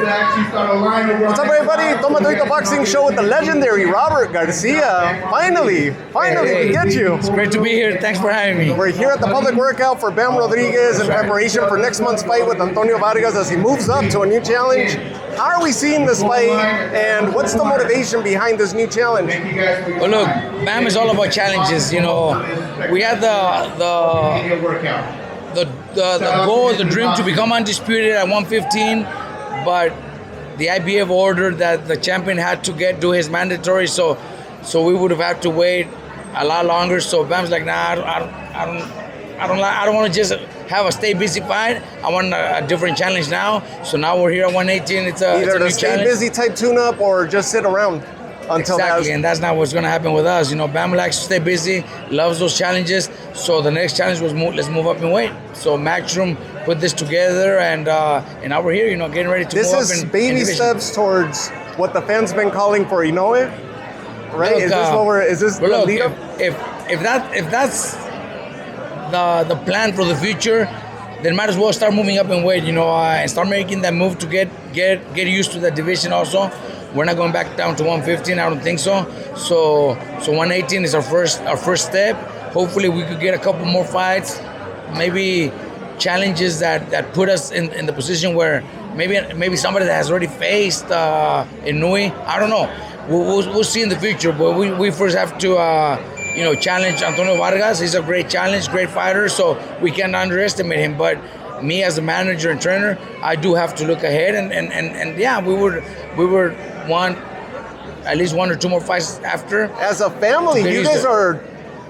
What's up, everybody? Toma Boxing Show with the legendary Robert Garcia. Finally, we get you. It's great to be here. Thanks for having me. We're here at the public workout for Bam Rodriguez in preparation for next month's fight with Antonio Vargas as he moves up to a new challenge. How are we seeing this fight, and what's the motivation behind this new challenge? Well, look, Bam is all about challenges. You know, we had the goal, the dream to become undisputed at 115, but the IBF ordered that the champion had to do his mandatory, so we would have had to wait a lot longer. So Bam's like, nah, I don't want to just have a stay busy fight. I want a different challenge now. So now we're here at 118. It's a either new stay challenge. Busy type tune-up or just sit around until exactly, and that's not what's going to happen with us. You know, Bam likes to stay busy, loves those challenges. So the next challenge was let's move up in weight. So Matchroom put this together, and now we're here. You know, getting ready to move up in This is baby steps towards what the fans been calling for. You know it, right? Look, is this the lead up? If that's the plan for the future, then might as well start moving up in weight, you know, and start making that move to get used to the division also. We're not going back down to 115, I don't think so. So 118 is our first step. Hopefully we could get a couple more fights, maybe challenges that put us in the position where maybe somebody that has already faced Inouye. I don't know. We'll see in the future, but we first have to challenge Antonio Vargas. He's a great challenge, great fighter, so we can't underestimate him. But me as a manager and trainer, I do have to look ahead, and yeah, we would want at least one or two more fights after. As a family, you guys are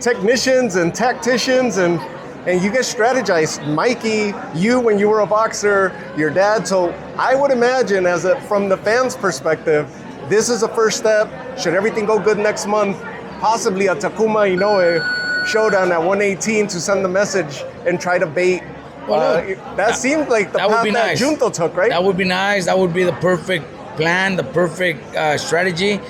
technicians and tacticians, and you guys strategize. Mikey, you when you were a boxer, your dad. So I would imagine, from the fans' perspective, this is a first step. Should everything go good next month, possibly a Takuma Inoue showdown at 118 to send the message and try to bait. That seemed like the path that Junto took, right? That would be nice. That would be the perfect plan, the perfect strategy.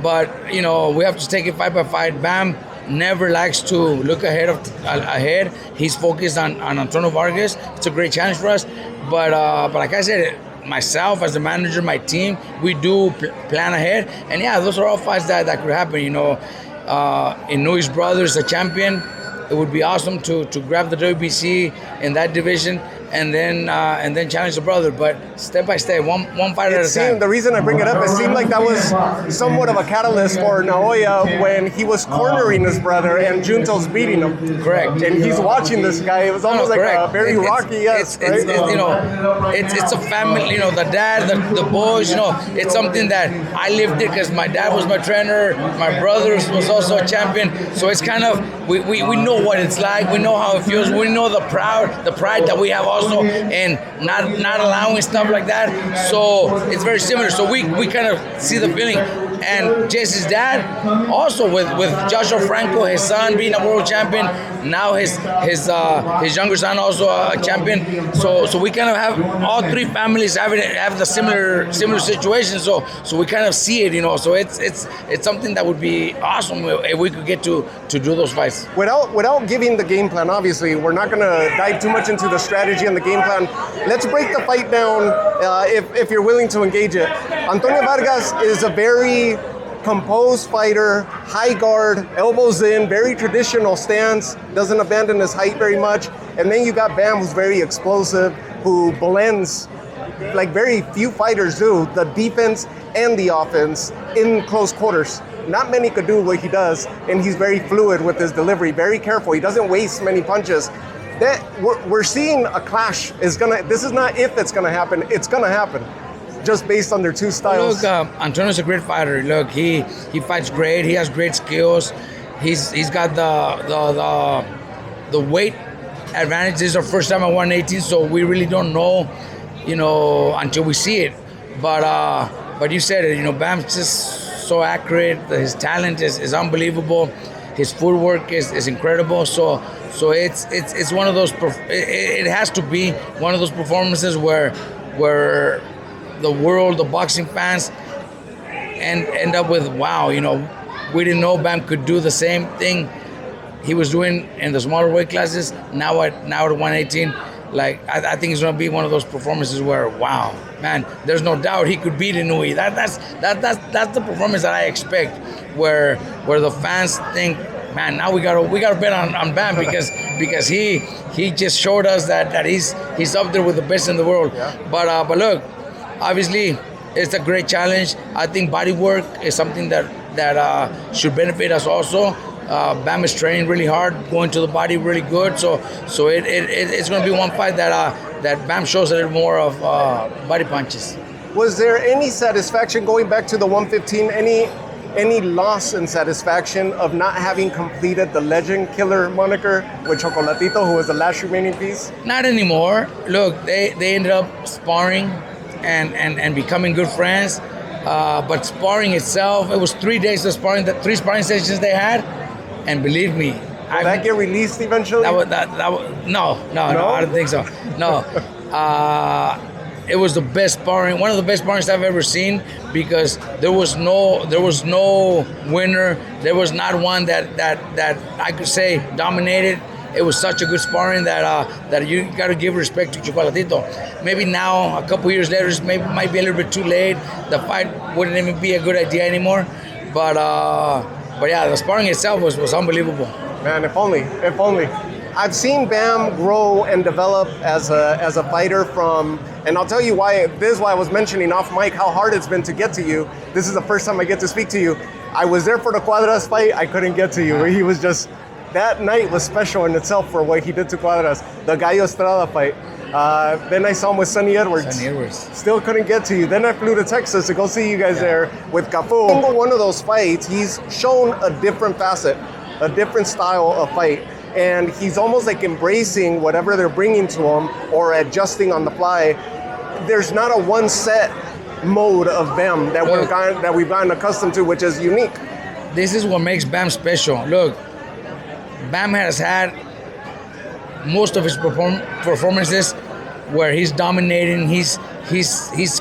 But, you know, we have to take it fight by fight. Bam never likes to look ahead. He's focused on Antonio Vargas. It's a great challenge for us. But like I said, myself as the manager, my team, we do plan ahead. And yeah, those are all fights that could happen. You know, Inouye's brother is a champion. It would be awesome to grab the WBC in that division and then challenge the brother. But step by step, one fight at a time. The reason I bring it up, it seemed like that was somewhat of a catalyst for Naoya when he was cornering his brother and Junto's beating him. Correct. And he's watching this guy. It was almost like a very Rocky-esque, right? It's a family. You know, the dad, the boys. You know, it's something that I lived it because my dad was my trainer. My brother was also a champion. So it's kind of we know what it's like. We know how it feels. We know the pride that we have also in not allowing stuff like that. So it's very similar. So we kind of see the feeling. And Jesse's dad also with Joshua Franco, his son being a world champion. Now his younger son also a champion. So we kind of have all three families have the similar situation. So we kind of see it, you know. So it's something that would be awesome if we could get to do those fights. Without giving the game plan, obviously, we're not going to dive too much into the strategy and the game plan. Let's break the fight down if you're willing to engage it. Antonio Vargas is a very composed fighter, high guard, elbows in, very traditional stance, doesn't abandon his height very much. And then you got Bam, who's very explosive, who blends like very few fighters do, the defense and the offense in close quarters. Not many could do what he does, and he's very fluid with his delivery, very careful. He doesn't waste many punches. That we're seeing a clash. This is not if it's gonna happen. It's gonna happen, just based on their two styles. Look, Antonio's a great fighter. Look, he fights great. He has great skills. He's got the weight advantage. This is our first time at 118, so we really don't know, you know, until we see it. But you said it. You know, Bam's just so accurate. His talent is unbelievable. His footwork is incredible. So it's one of those. It has to be one of those performances where the world, the boxing fans, end up with, wow, you know, we didn't know Bam could do the same thing he was doing in the smaller weight classes. Now at 118, I think it's gonna be one of those performances where, wow, man, there's no doubt he could beat Inui. That's the performance that I expect, where the fans think, man, now we gotta bet on Bam because he just showed us that he's up there with the best in the world. Yeah. But look, obviously it's a great challenge. I think body work is something that should benefit us also. Bam is training really hard, going to the body really good. So it's going to be one fight that Bam shows a little more of body punches. Was there any satisfaction going back to the 115? Any loss in satisfaction of not having completed the Legend Killer moniker with Chocolatito, who was the last remaining piece? Not anymore. Look, they ended up sparring and becoming good friends. But sparring itself, it was 3 days of sparring, the 3 sparring sessions they had. And believe me, Will that get released eventually? No, I don't think so. No, it was the best sparring, one of the best sparrings I've ever seen, because there was no winner. There was not one that I could say dominated. It was such a good sparring that you got to give respect to Chocolatito. Maybe now, a couple years later, might be a little bit too late. The fight wouldn't even be a good idea anymore. But yeah, the sparring itself was unbelievable. Man, if only. I've seen Bam grow and develop as a fighter from, and I'll tell you why. This is why I was mentioning off mic how hard it's been to get to you. This is the first time I get to speak to you. I was there for the Cuadras fight. I couldn't get to you. He was just, that night was special in itself for what he did to Cuadras. The Gallo Estrada fight. Then I saw him with Sonny Edwards. Still couldn't get to you. Then I flew to Texas to go see you guys there with Cafu. In one of those fights, he's shown a different facet, a different style of fight. And he's almost like embracing whatever they're bringing to him or adjusting on the fly. There's not a one set mode of Bam that we've gotten accustomed to, which is unique. This is what makes Bam special. Look, Bam has had most of his performances where he's dominating, he's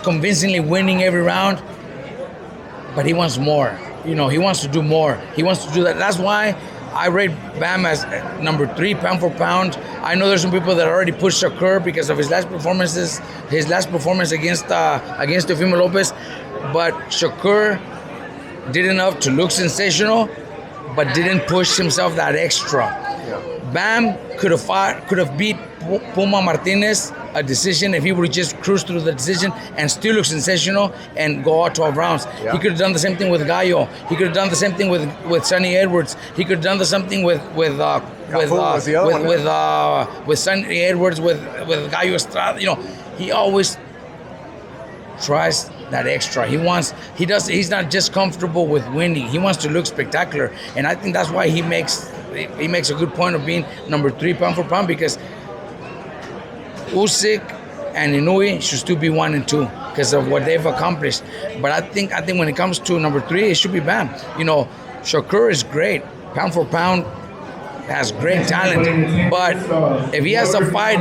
convincingly winning every round, but he wants more. He wants to do more. He wants to do that. That's why I rate Bam as number 3 pound for pound. I know there's some people that already put Shakur because of his last performance against Teofimo Lopez, but Shakur did enough to look sensational, but didn't push himself that extra. Bam could have beat Puma Martinez a decision if he would just cruise through the decision and still look sensational and go out 12 rounds. Yeah. He could have done the same thing with Gallo. He could have done the same thing with Sonny Edwards. He could have done the same thing with Sonny Edwards, with Gallo Estrada. He always tries that extra. He's not just comfortable with winning. He wants to look spectacular, and I think that's why he makes a good point of being number 3 pound for pound, because Usyk and Inui should still be 1 and 2 because of what they've accomplished. But I think when it comes to number 3, it should be Bam. Shakur is great, pound for pound, has great talent, but if he has a fight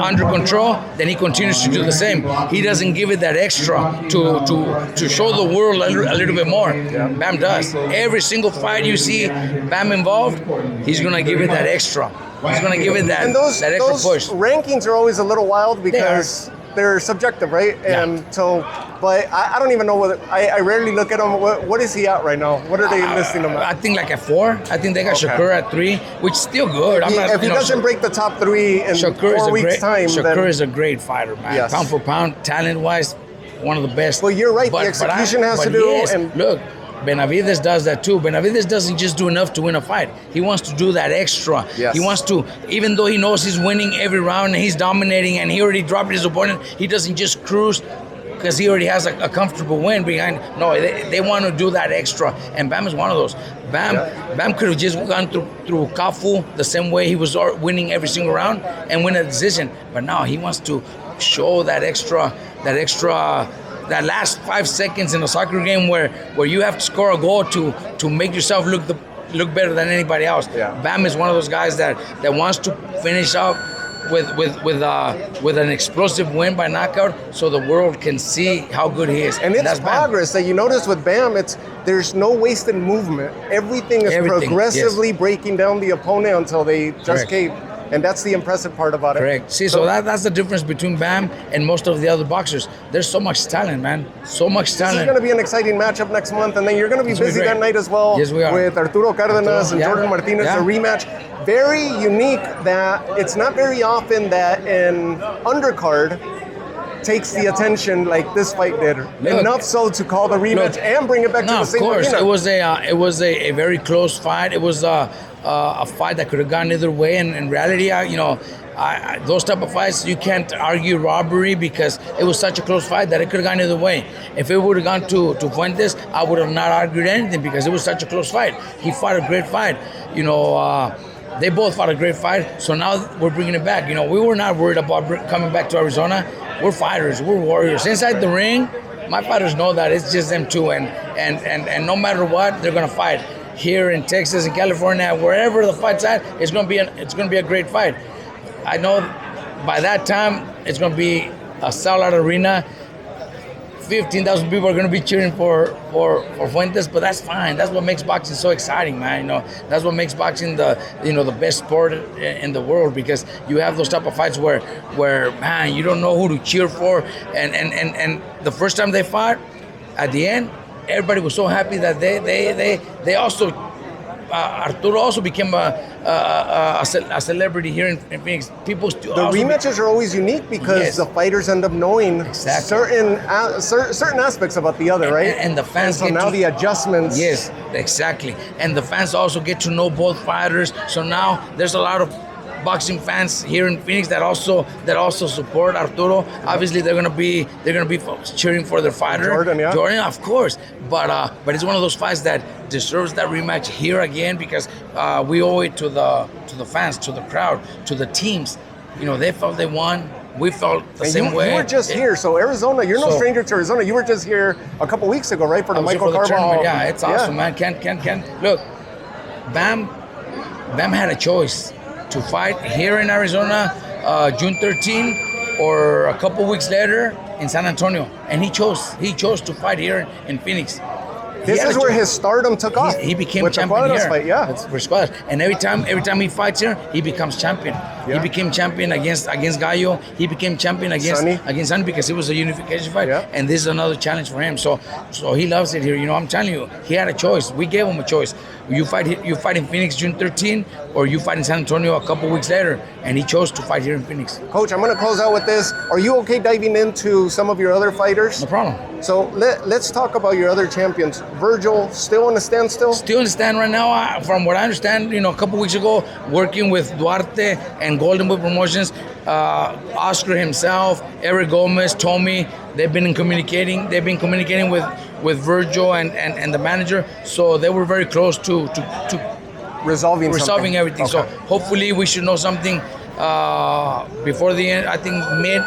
under control, then he continues to do the same. He doesn't give it that extra to show the world a little bit more. Bam does. Every single fight you see Bam involved, he's gonna give it that extra. He's gonna give it that extra push. Rankings are always a little wild because they're subjective, right? And so, but I don't even know whether, I rarely look at him. What is he at right now? What are they listing him at? I think like at 4. I think they got Shakur at 3, which is still good. If he doesn't break the top 3 in 4 weeks' time, Shakur is a great fighter, man. Yes. Pound for pound, talent-wise, one of the best. Well, you're right. The execution has to do. And look, Benavidez does that too. Benavidez doesn't just do enough to win a fight. He wants to do that extra. Yes. He wants to, even though he knows he's winning every round and he's dominating and he already dropped his opponent, he doesn't just cruise because he already has a comfortable win behind. No, they want to do that extra. And Bam is one of those. Bam could have just gone through Cafu the same way he was winning every single round and win a decision. But now he wants to show that last 5 seconds in a soccer game where you have to score a goal to make yourself look better than anybody else. Yeah. Bam is one of those guys that wants to finish up with an explosive win by knockout, so the world can see how good he is. And it's progress that you notice with Bam. There's no wasted movement. Everything is progressively breaking down the opponent until they just cave. and that's the impressive part about it. Correct. See, so that's the difference between Bam and most of the other boxers. There's so much talent, man. So much talent. This is going to be an exciting matchup next month, and then you're going to be busy that night as well. Yes, we are. With Arturo Cardenas and Jordan Martinez, the rematch. Very unique that it's not very often that an undercard takes the attention like this fight did. Enough so to call the rematch and bring it back to the same arena. Of course. It was a very close fight. It was a fight that could have gone either way. And in reality, those type of fights, you can't argue robbery because it was such a close fight that it could have gone either way. If it would have gone to Fuentes, I would have not argued anything because it was such a close fight. He fought a great fight. They both fought a great fight. So now we're bringing it back. We were not worried about coming back to Arizona. We're fighters. We're warriors. Inside the ring, my fighters know that it's just them two, and no matter what, they're gonna fight. Here in Texas, in California, wherever the fight's at, it's gonna be a great fight. I know by that time it's gonna be a sellout arena. 15,000 people are going to be cheering for Fuentes, but that's fine. That's what makes boxing so exciting, man. That's what makes boxing the best sport in the world, because you have those type of fights where man, you don't know who to cheer for, and the first time they fought, at the end, everybody was so happy that they also. Arturo also became a celebrity here in Phoenix. The rematches are always unique because the fighters end up knowing certain aspects about the other, right? And the fans. So now the adjustments. Yes, exactly. And the fans also get to know both fighters. So now there's a lot of boxing fans here in Phoenix that also support Arturo. Obviously, they're gonna be cheering for their fighter, Jordan, of course. But it's one of those fights that deserves that rematch here again, because we owe it to the fans, to the crowd, to the teams. They felt they won. We felt the same way. You were just here, so Arizona. You're no stranger to Arizona. You were just here a couple weeks ago, right, for the Michael Carbajal? Yeah, it's awesome, man. Can't look. Bam had a choice to fight here in Arizona, June 13, or a couple weeks later in San Antonio, and he chose to fight here in Phoenix. This is where his stardom took off. He became with champion the here. Fight, yeah. That's for Squads. And every time he fights here, he becomes champion. Yeah. He became champion against Gallo. He became champion against Sonny because it was a unification fight. Yeah. And this is another challenge for him. So he loves it here. I'm telling you, he had a choice. We gave him a choice. You fight in Phoenix June 13, or you fight in San Antonio a couple weeks later, and he chose to fight here in Phoenix. Coach, I'm going to close out with this. Are you okay diving into some of your other fighters? No problem. So let's talk about your other champions. Vergil, still on the stand still? Still on the stand right now. From what I understand, a couple weeks ago, working with Duarte and Golden Boy Promotions, Oscar himself, Eric Gomez, Toma, they've been communicating with Vergil and the manager. So they were very close to resolving everything. Okay. So hopefully we should know something before the end. I think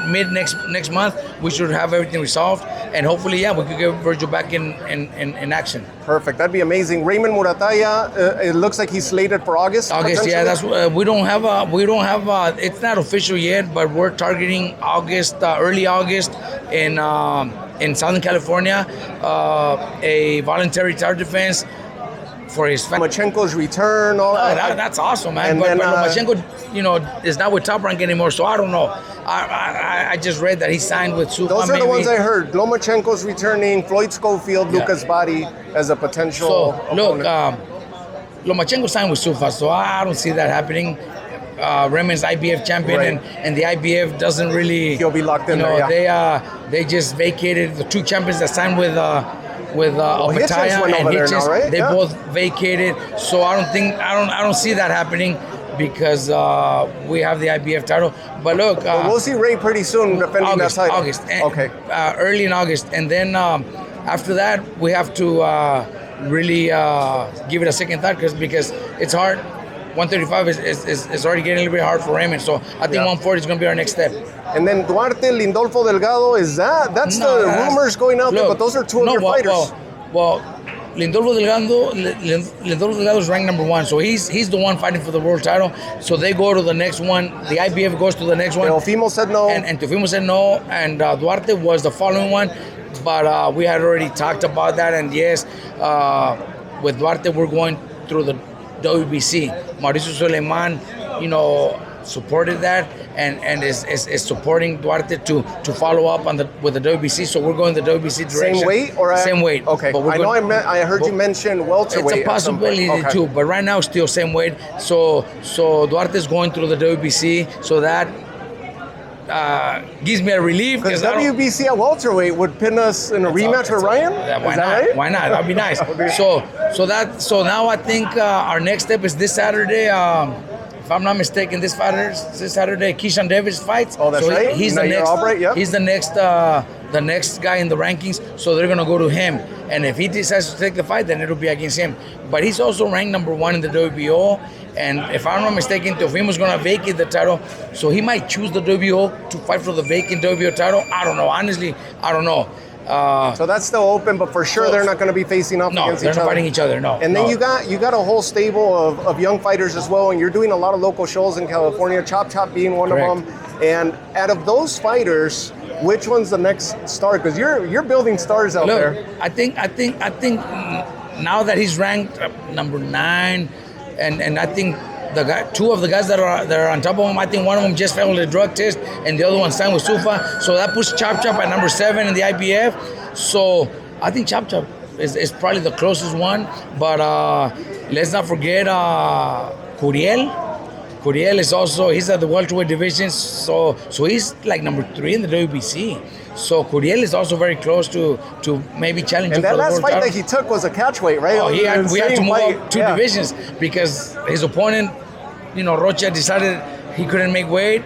mid next month we should have everything resolved, and hopefully we could get Vergil back in action. Perfect. That'd be amazing. Raymond Muratalla, it looks like he's slated for August. Yeah. That's we don't have. It's not official yet, but we're targeting August, early August in Southern California, a voluntary tower defense for his family. Lomachenko's return, all that. That's awesome, man. But Lomachenko, is not with Top Rank anymore, so I don't know. I just read that he signed with Sufa. Those are the ones I heard. Lomachenko's returning, Floyd Schofield, Lucas Body as a potential opponent. Lomachenko signed with Sufa, so I don't see that happening. Raymond's IBF champion, and the IBF doesn't really. He'll be locked in there. Yeah. They just vacated the two champions that signed with Muratalla and Hitchens. Right? They both vacated, so I don't see that happening, because we have the IBF title. But look, we'll see Ray pretty soon defending that title. August, early in August, and then after that we have to really give it a second thought, because it's hard. 135 is already getting a little bit hard for Raymond, so I think 140 is going to be our next step. And then Duarte, Lindolfo Delgado, that's the rumors going out there, but those are two of your fighters. Well, Lindolfo Delgado is ranked number 1, so he's the one fighting for the world title. So they go to the next one. The IBF goes to the next one. Teofimo said no. And Teofimo said no, and Duarte was the following one. But we had already talked about that, and yes, with Duarte we're going through the WBC. Mauricio Suleiman, supported that and is supporting Duarte to follow up on with the WBC. So we're going the WBC direction. Same weight or same weight? Okay. But I heard you mention welterweight. It's a possibility too, but right now still same weight. So Duarte is going through the WBC, so that gives me a relief. Because WBC at welterweight would pin us in a rematch with Ryan. Why not? Right? Why not? That'd be nice. So now I think our next step is this Saturday. If I'm not mistaken, this Saturday, Keyshawn Davis fights. Oh, that's right. He's the next. Albright, yeah. He's the next guy in the rankings. So they're gonna go to him, and if he decides to take the fight, then it'll be against him. But he's also ranked number 1 in the WBO, and if I'm not mistaken, Teofimo's gonna vacate the title, so he might choose the WBO to fight for the vacant WBO title. I don't know. Honestly, I don't know. So that's still open, but for sure they're not going to be facing off against each other. No, they're not fighting each other. No. And then you got a whole stable of young fighters as well, and you're doing a lot of local shows in California. Chop Chop being one Correct. of them. And out of those fighters, which one's the next star? Because you're building stars out there. I think now that he's ranked number 9, and I think two of the guys that are on top of him, I think one of them just failed a drug test, and the other one signed with Sufa. So that puts Chop Chop at number 7 in the IBF. So I think Chop Chop is probably the closest one. But let's not forget Curiel. Curiel is also, he's at the welterweight division, so he's like number 3 in the WBC. So Curiel is also very close to maybe challenging. And that for the last world fight title. that he took was a catchweight, right? Oh, we had to move up 2 divisions because his opponent, Rocha, decided he couldn't make weight,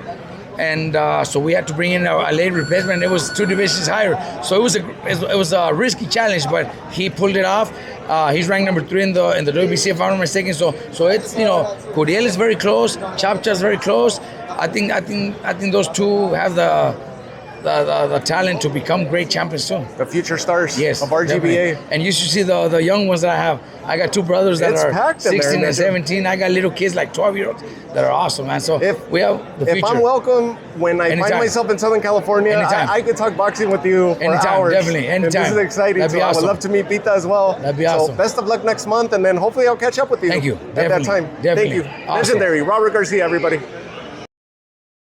and so we had to bring in a late replacement. It was 2 divisions higher, so it was a risky challenge, but he pulled it off. He's ranked number 3 in the WBC, if I'm not mistaken. So it's Curiel is very close, Chop Chop's very close. I think those two have the talent to become great champions soon. The future stars of RGBA. Definitely. And you should see the young ones that I have. I got 2 brothers that are 16 and 17. I got little kids like 12-year-olds that are awesome, man. So we have the future. If I'm welcome, when I find myself in Southern California, I could talk boxing with you for hours. Definitely, anytime. And this is exciting. That'd be awesome. I would love to meet Pita as well. That'd be awesome. So best of luck next month, and then hopefully I'll catch up with you. Thank you. At that time. Definitely. Thank you. Awesome. Legendary Robert Garcia, everybody.